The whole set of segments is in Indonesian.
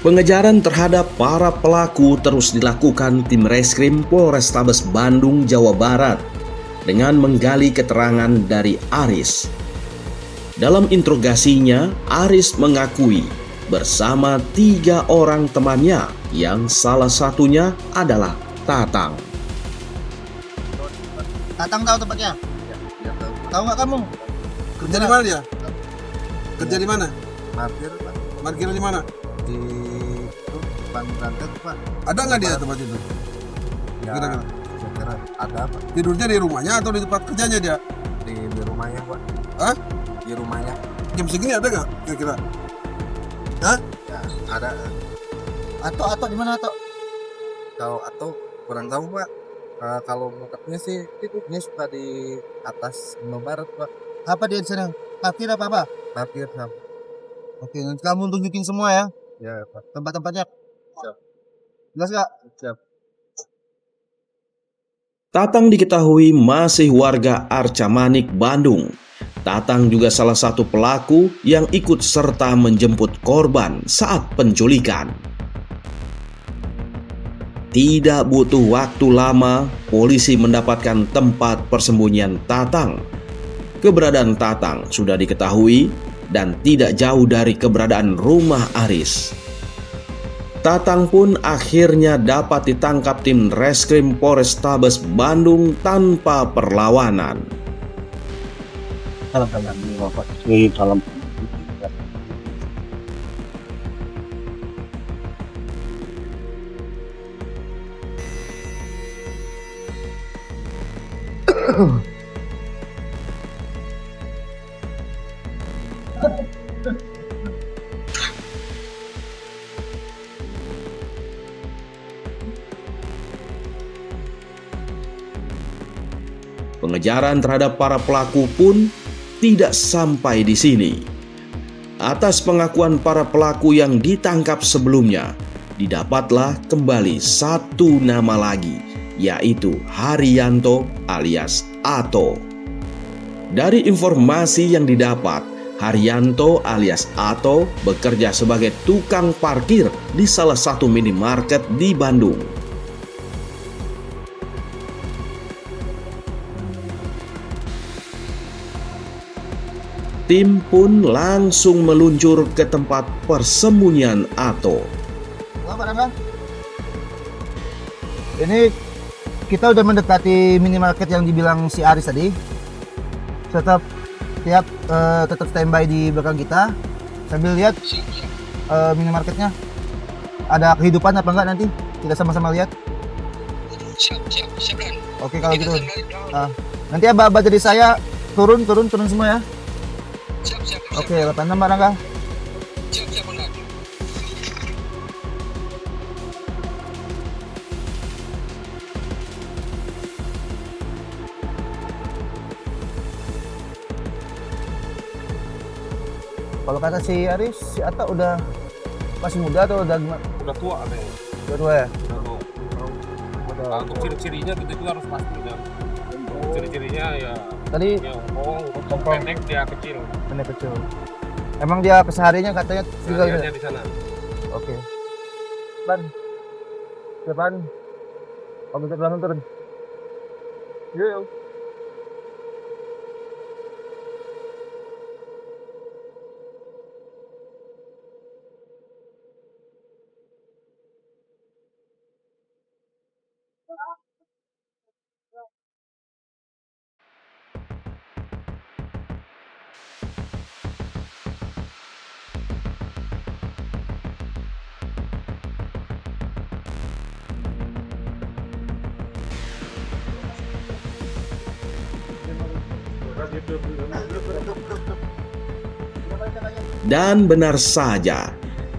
Pengejaran terhadap para pelaku terus dilakukan tim Reskrim Polrestabes Bandung, Jawa Barat dengan menggali keterangan dari Aris. Dalam interogasinya, Aris mengakui bersama 3 orang temannya yang salah satunya adalah Tatang. Tatang tahu tempatnya? Ya tahu. Tahu nggak kamu? Kerja di mana dia? Kerja di mana? Parkir Pak, Parkir di mana? di itu depan kantor Pak. Ada nggak dia tempat itu? Ya, Kira-kira. saya kira ada Pak, Tidurnya di rumahnya atau di tempat kerjanya dia? di rumahnya Pak. Hah? Di rumahnya. Jam segini ada nggak kira-kira? Hah? Ya, ada. Atau di mana atau? Kalau atau kurang tahu Pak. Kalau bokapnya sih tidurnya suka di atas Indomaret Pak. Apa dia di sana? Parkir apa? Parkir sama. Oke, nanti kamu tunjukin semua ya Ya Pak. tempat-tempatnya. Siap. Jelas nggak? Siap. Tatang diketahui masih warga Arca Manik, Bandung. Tatang juga salah satu pelaku yang ikut serta menjemput korban saat penculikan. Tidak butuh waktu lama, polisi mendapatkan tempat persembunyian Tatang. Keberadaan Tatang sudah diketahui dan tidak jauh dari keberadaan rumah Aris. Tatang pun akhirnya dapat ditangkap tim Reskrim Polrestabes Bandung tanpa perlawanan. Salam. Pengejaran terhadap para pelaku pun tidak sampai di sini. Atas pengakuan para pelaku yang ditangkap sebelumnya, didapatlah kembali satu nama lagi, yaitu Haryanto alias Ato. Dari informasi yang didapat, Haryanto alias Ato bekerja sebagai tukang parkir di salah satu minimarket di Bandung. Tim pun langsung meluncur ke tempat persembunyian Ato. Apa Rangga? Ini kita udah mendekati minimarket yang dibilang si Aris tadi. Tetap standby di belakang kita sambil lihat minimarketnya ada kehidupan apa enggak, nanti kita sama-sama lihat. Siap Dan. Oke kalau gitu. Nanti abah jadi saya turun semua ya. Siap. Oke, 86 Mbak Rangga. Siap Bang. Kalau kata si Aris, si Atta udah masih muda atau udah gimana? Udah tua katanya. Udah tua ya? Udah tua. Nah, untuk ciri-cirinya kita juga harus pasti udah. Ciri-cirinya ya Tadi dia ngomong, pendek, dia kecil. pendek kecil. Emang dia kesehariannya katanya juga gitu? Sehariannya di sana. Oke. Ban. Depan. Kamu belakang turun. Iya. Dan benar saja,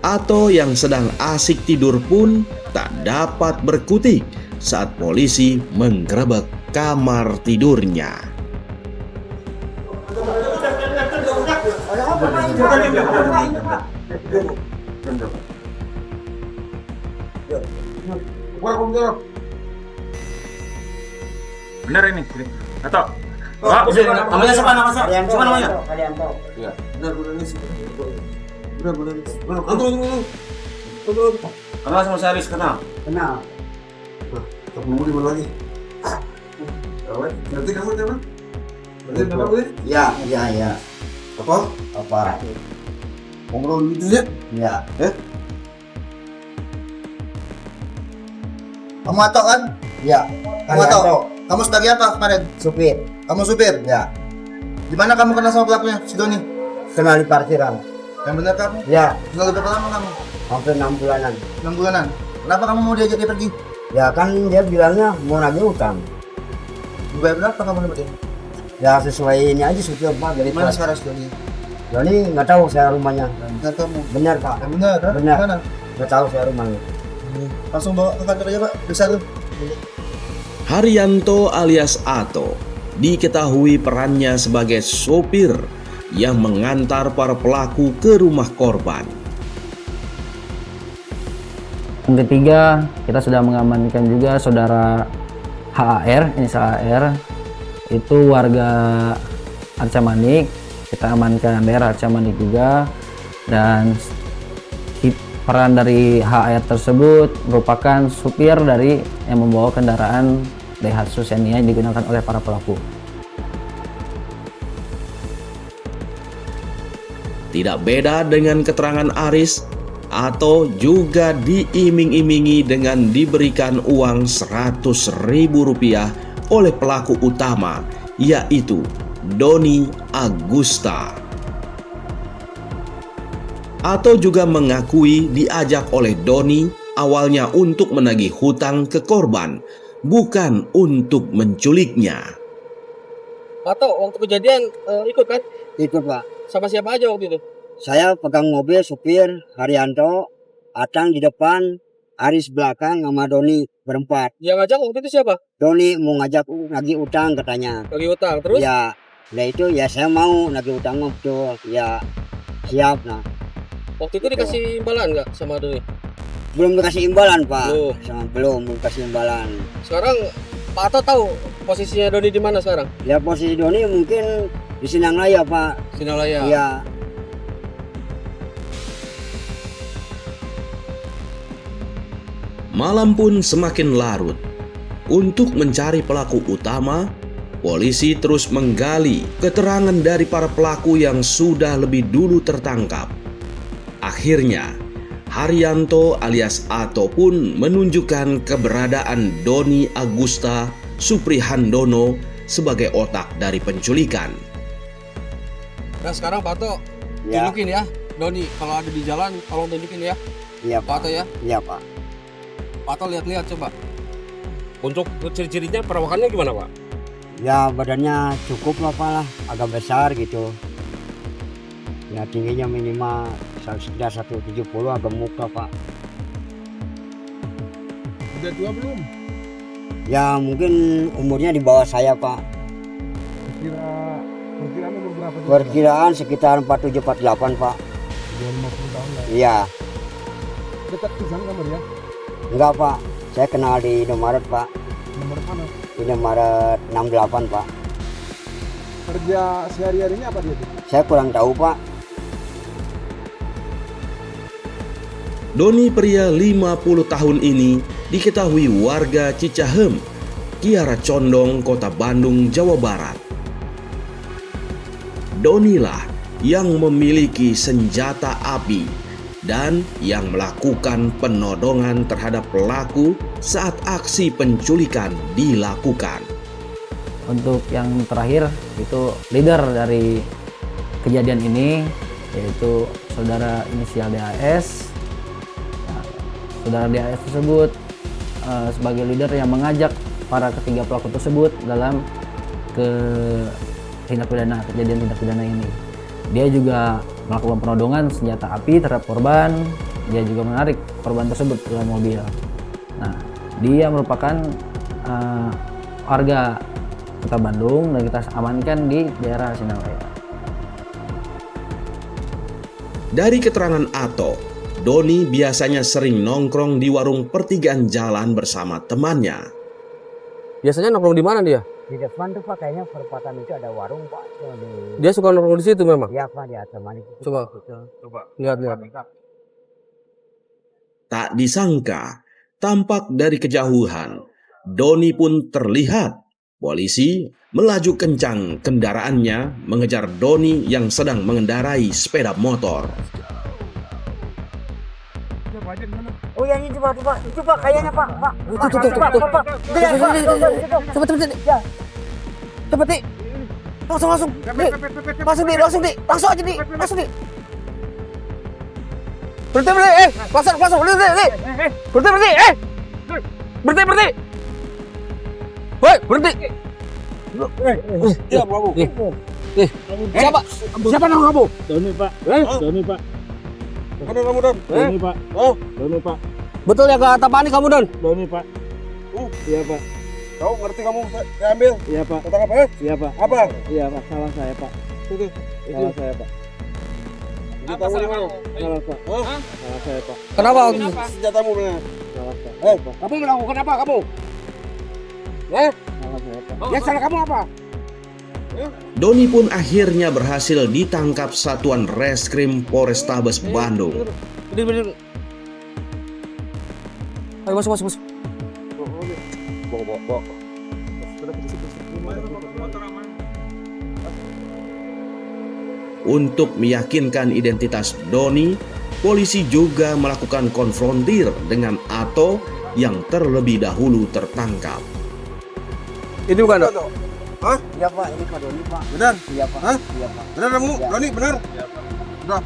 Ato yang sedang asik tidur pun tak dapat berkutik saat polisi menggerebek kamar tidurnya. Bener ini. Atau Namanya siapa namanya? Siapa namanya? Iya. Benar ini. Benar. Tunggu. Kenal sama si Aris, kenal? Kenal. Ketemu di mana lagi? Nanti kamu siapa? Nanti kamu ya? Ya, ya, ya. Apa? Apa? Ngobrol gitu ya? Ya. Kamu Ato kan? Ya. Kamu Ato. Kamu sebagai apa kemarin? Supir. Kamu supir? Ya. Gimana kamu kenal sama pelakunya, si Doni? Kenal di parkiran. Yang benar kamu? Ya, Kenal berapa lama kamu? hampir 6 bulanan. 6 bulanan. Kenapa kamu mau diajak dia pergi? Ya kan dia bilangnya mau nagih utang. Dibayar berapa kamu dapetin? Ya sesuai ini aja supir Pak dari Gimana Pak. sekarang si Doni? Jadi nggak tahu saya rumahnya. Benar kamu? Benar Pak. Yang benar, kan? Benar. Mana? Nggak tahu saya rumahnya. Langsung bawa ke kantor aja Pak. Bisa tuh. Haryanto alias Ato diketahui perannya sebagai sopir yang mengantar para pelaku ke rumah korban. Yang ketiga, kita sudah mengamankan juga saudara HAR, inisial HAR, itu warga Arca Manik. Kita amankan daerah Arca Manik juga, dan peran dari HAR tersebut merupakan supir dari yang membawa kendaraan Daihatsu Xenia yang digunakan oleh para pelaku. Tidak beda dengan keterangan Aris, Ato juga diiming-imingi dengan diberikan uang Rp100.000 oleh pelaku utama, yaitu Doni Agusta. Ato juga mengakui diajak oleh Doni awalnya untuk menagih hutang ke korban, bukan untuk menculiknya. Atau waktu kejadian ikut kan? Ikut Pak. Sama siapa aja waktu itu? Saya pegang mobil supir Haryanto, Atang di depan, Aris belakang sama Doni berempat. Yang ngajak waktu itu siapa? Doni mau ngajak nagih utang katanya. Lagi utang terus? Ya, itu ya saya mau nagih utang betul. Ya siap nah. Waktu itu dikasih imbalan nggak sama Doni? Belum dikasih imbalan Pak. Belum. Belum dikasih imbalan. Sekarang Pak Ato tahu posisinya Doni di mana sekarang? Ya posisi Doni mungkin di Sinanglaya Pak. Sinalaya. Ya. Malam pun semakin larut. Untuk mencari pelaku utama, polisi terus menggali keterangan dari para pelaku yang sudah lebih dulu tertangkap. Akhirnya, Haryanto alias Ato pun menunjukkan keberadaan Doni Agusta Suprihandono sebagai otak dari penculikan. Nah sekarang Pak Ato Ya. tunjukin ya Doni, kalau ada di jalan tolong tunjukin ya Iya Pak Pak. Ato ya. Iya Pak. Pak Ato lihat-lihat coba. Untuk ciri-cirinya perawakannya gimana, Pak? Ya badannya cukup lah Pak lah, agak besar gitu. Ya tingginya minimal sekitar 170, agak gemuk lah Pak. Udah tua belum? Ya mungkin umurnya di bawah saya Pak. Perkiraan umur berapa? Perkiraan sekitar 47-48 Pak. 50 tahun lah. Iya. Dekat pisan kamu dia? Enggak Pak, saya kenal di Indomaret Pak. Nomor mana? Indomaret 68 Pak. Kerja sehari-harinya apa dia tuh? Saya kurang tahu Pak. Doni pria 50 tahun ini diketahui warga Cicahem, Kiara Condong, Kota Bandung, Jawa Barat. Donilah yang memiliki senjata api dan yang melakukan penodongan terhadap pelaku saat aksi penculikan dilakukan. Untuk yang terakhir itu leader dari kejadian ini, yaitu saudara inisial DAS. Nah, saudara DAS tersebut sebagai leader yang mengajak para ketiga pelaku tersebut dalam kejadian tindak pidana ini. Dia juga melakukan penodongan senjata api terhadap korban. Dia juga menarik korban tersebut ke dalam mobil. Nah, dia merupakan warga Kota Bandung dan kita amankan di daerah Sinalaya. Dari keterangan Ato, Doni biasanya sering nongkrong di warung pertigaan jalan bersama temannya. Biasanya nongkrong di mana dia? Di depan tuh Pak kayaknya perempatan itu ada warung Pak. Dia suka nongkrong di situ memang. Iya Pak, di atas manik. Coba. Coba. Lihat. Tak disangka, tampak dari kejauhan, Doni pun terlihat. Polisi melaju kencang kendaraannya mengejar Doni yang sedang mengendarai sepeda motor. Oh ya, ini coba kayaknya Pak. Cepet nih. Langsung. Langsung aja nih. Berhenti. Langsung. Berhenti. Woi, berhenti. Iya, Babu. Siapa nama kamu? Doni Pak. Doni Pak. Mana kamu, Don? Doni Pak. Oh, Doni Pak. Betul ya kata Pak ini kamu, Don? Doni Pak. Iya Pak. tahu ngerti kamu? Saya ambil. Iya Pak. Kata apa? Iya Pak. Apa? Iya Pak. Salah saya Pak. Itu. Salah saya Pak. Ini tahu di mana? Salah Pak. Hah? Salah saya Pak. Kenapa? Senjatamu mana? Salah Pak. Kamu melakukan apa kamu? Salah saya Pak. Ya salah kamu apa? Doni pun akhirnya berhasil ditangkap Satuan Reskrim Polrestabes Bandung. Berdiri. Ayo masuk. Bawa. Untuk meyakinkan identitas Doni, polisi juga melakukan konfrontir dengan Ato yang terlebih dahulu tertangkap. Ini bukan, Dok? Hah? Iya, Pak. Ini Pak Doni, Pak. Benar? Iya, Pak. Hah? Iya, Pak. Benar kamu? Doni, benar? Udah.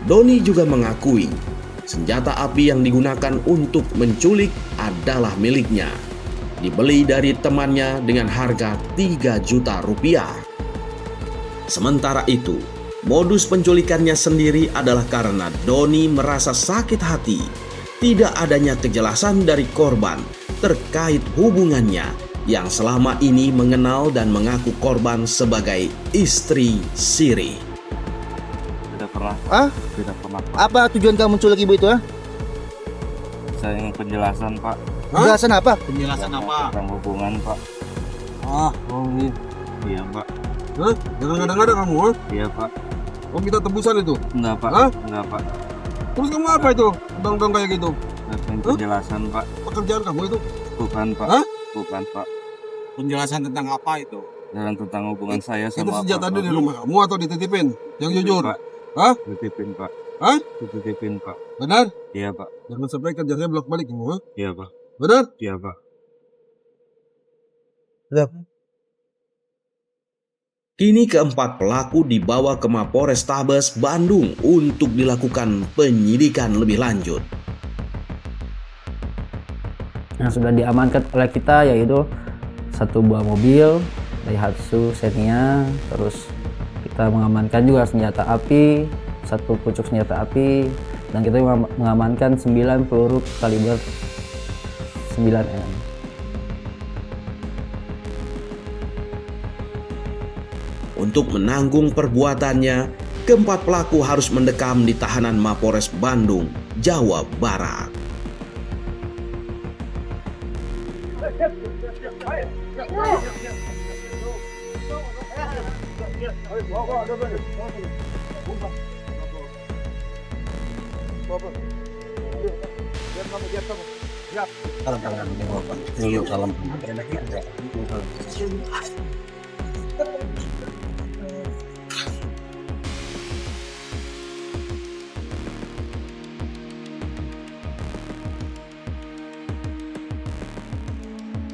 Doni juga mengakui senjata api yang digunakan untuk menculik adalah miliknya. Dibeli dari temannya dengan harga 3 juta rupiah. Sementara itu, modus penculikannya sendiri adalah karena Doni merasa sakit hati tidak adanya kejelasan dari korban terkait hubungannya yang selama ini mengenal dan mengaku korban sebagai istri siri. Tidak pernah. Hah? Tidak pernah. Apa tujuan kamu menculik ibu itu, Saya ingin penjelasan Pak Penjelasan apa? tentang hubungan Pak. Oh ini. Iya Pak. Hah? Jangan ngada-ngada kamu, ha? Iya Pak. Kamu minta tebusan itu. Enggak Pak. Hah? Enggak Pak. Terus kamu apa itu? Dong kayak gitu. Saya ingin penjelasan Pak. Pekerjaan kamu itu. Bukan Pak. Hah? Bukan Pak. Penjelasan tentang apa itu? Dan tentang hubungan saya Itu sama senjata Pak. di rumah kamu atau dititipin? Yang jujur. Pak. Hah? Dititipin Pak. Hah? Dititipin Pak. Benar? Iya Pak. Jangan sampai kerja saya bolak balik kamu, ha? Iya Pak. Benar? Iya Pak. Kini keempat pelaku dibawa ke Mapolrestabes Bandung untuk dilakukan penyidikan lebih lanjut. Yang sudah diamankan oleh kita yaitu 1 buah mobil Daihatsu Xenia, terus kita mengamankan juga senjata api, 1 pucuk senjata api, dan kita mengamankan 9 peluru kaliber 9mm. Untuk menanggung perbuatannya, keempat pelaku harus mendekam di tahanan Mapolres Bandung, Jawa Barat.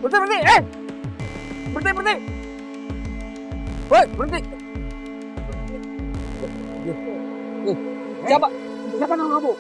Berhenti. Berhenti. Woi, berhenti. Siapa nama kamu?